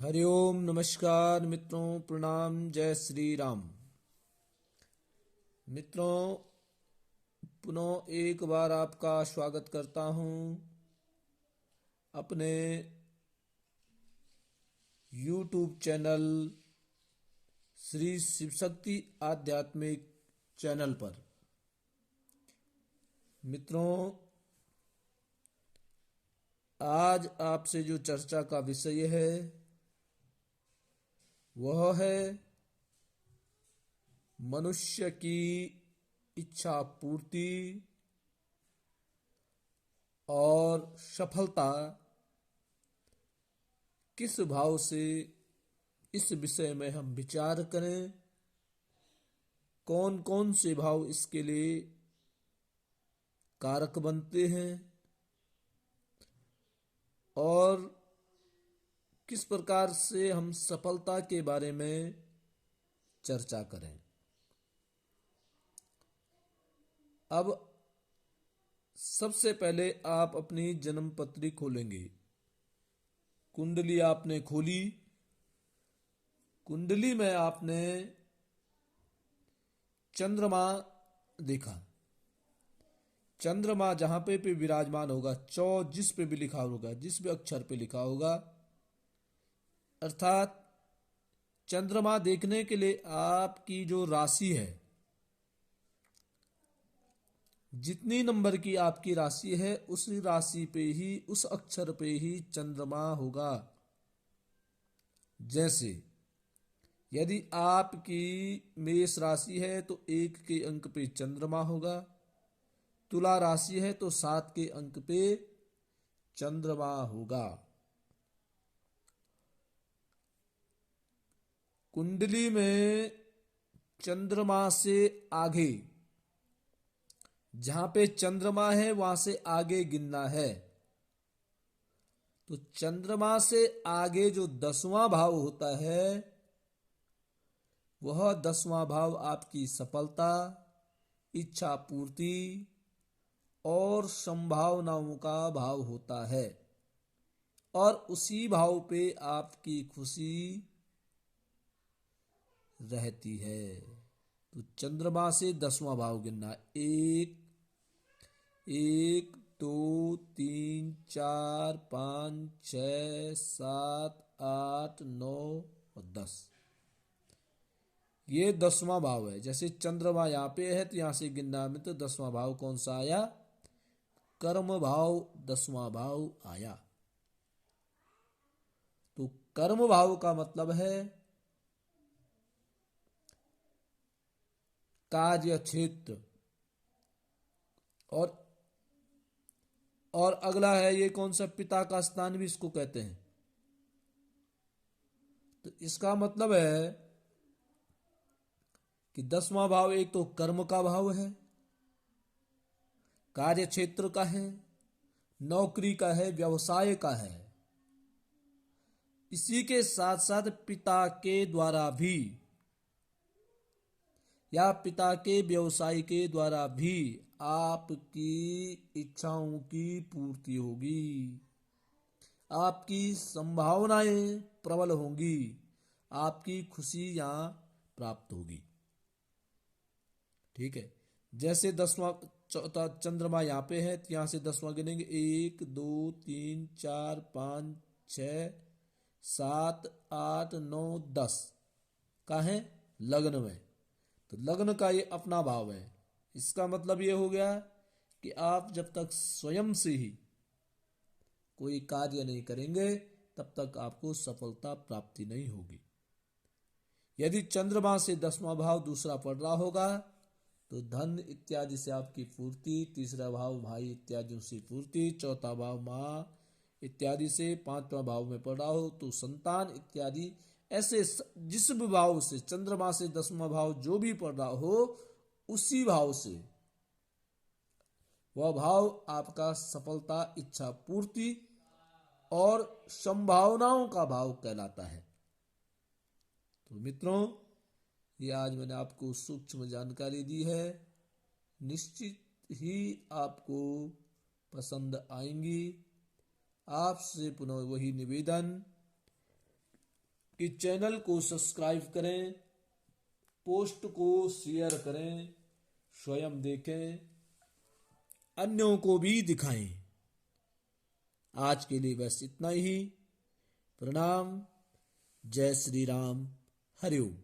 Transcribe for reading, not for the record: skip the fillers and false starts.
हरिओम नमस्कार मित्रों, प्रणाम, जय श्री राम। मित्रों, पुनः एक बार आपका स्वागत करता हूं अपने YouTube चैनल श्री शिव शक्ति आध्यात्मिक चैनल पर। मित्रों, आज आपसे जो चर्चा का विषय है वह है मनुष्य की इच्छा पूर्ति और सफलता किस भाव से, इस विषय में हम विचार करें। कौन कौन से भाव इसके लिए कारक बनते हैं और किस प्रकार से हम सफलता के बारे में चर्चा करें। अब सबसे पहले आप अपनी जन्म पत्री खोलेंगे। कुंडली आपने खोली। कुंडली में आपने चंद्रमा देखा। चंद्रमा जहां पे विराजमान होगा, जिस पे भी लिखा होगा, जिस भी अक्षर पे लिखा होगा, अर्थात चंद्रमा देखने के लिए आपकी जो राशि है, जितनी नंबर की आपकी राशि है, उस राशि पे ही, उस अक्षर पे ही चंद्रमा होगा। जैसे यदि आपकी मेष राशि है तो 1 के अंक पे चंद्रमा होगा। तुला राशि है तो 7 के अंक पे चंद्रमा होगा। कुंडली में चंद्रमा से आगे, जहां पे चंद्रमा है वहां से आगे गिनना है। तो चंद्रमा से आगे जो 10वां भाव होता है, वह 10वां भाव आपकी सफलता, इच्छा पूर्ति और संभावनाओं का भाव होता है। और उसी भाव पे आपकी खुशी रहती है। तो चंद्रमा से 10वां भाव गिनना। 1, 1, 2, 3, 4, 5, 6, 7, 8, 9 और 10। ये 10वां भाव है। जैसे चंद्रमा यहाँ पे है तो यहाँ से गिनना में, तो 10वां भाव कौन सा आया? कर्म भाव 10वां भाव आया। तो कर्म भाव का मतलब है कार्य क्षेत्र। और अगला है ये कौन सा? पिता का स्थान भी इसको कहते हैं। तो इसका मतलब है कि 10वां भाव एक तो कर्म का भाव है, कार्य क्षेत्र का है, नौकरी का है, व्यवसाय का है। इसी के साथ साथ पिता के द्वारा भी या पिता के व्यवसाय के द्वारा भी आपकी इच्छाओं की पूर्ति होगी, आपकी संभावनाएं प्रबल होंगी, आपकी खुशी यहां प्राप्त होगी। ठीक है। जैसे 10वां चौथा चंद्रमा यहाँ पे है तो यहाँ से 10वां गिनेंगे। 1, 2, 3, 4, 5, 6, 7, 8, 9, 10 का है लग्न में। तो लग्न का ये अपना भाव है। इसका मतलब ये हो गया कि आप जब तक स्वयं से ही कोई कार्य नहीं करेंगे तब तक आपको सफलता प्राप्ति नहीं होगी। यदि चंद्रमा से 10वां भाव दूसरा पड़ रहा होगा तो धन इत्यादि से आपकी पूर्ति, तीसरा भाव भाई इत्यादियों से पूर्ति, चौथा भाव माँ इत्यादि से, 5वां भाव में पड़ रहा हो तो संतान इत्यादि। ऐसे जिस भी भाव से, चंद्रमा से 10वां भाव जो भी पड़ रहा हो, उसी भाव से वह भाव आपका सफलता, इच्छा पूर्ति और संभावनाओं का भाव कहलाता है। तो मित्रों, ये आज मैंने आपको सूक्ष्म जानकारी दी है। निश्चित ही आपको पसंद आएंगी। आपसे पुनः वही निवेदन कि चैनल को सब्सक्राइब करें, पोस्ट को शेयर करें, स्वयं देखें, अन्यों को भी दिखाएं। आज के लिए बस इतना ही। प्रणाम। जय श्री राम। हरि ओम।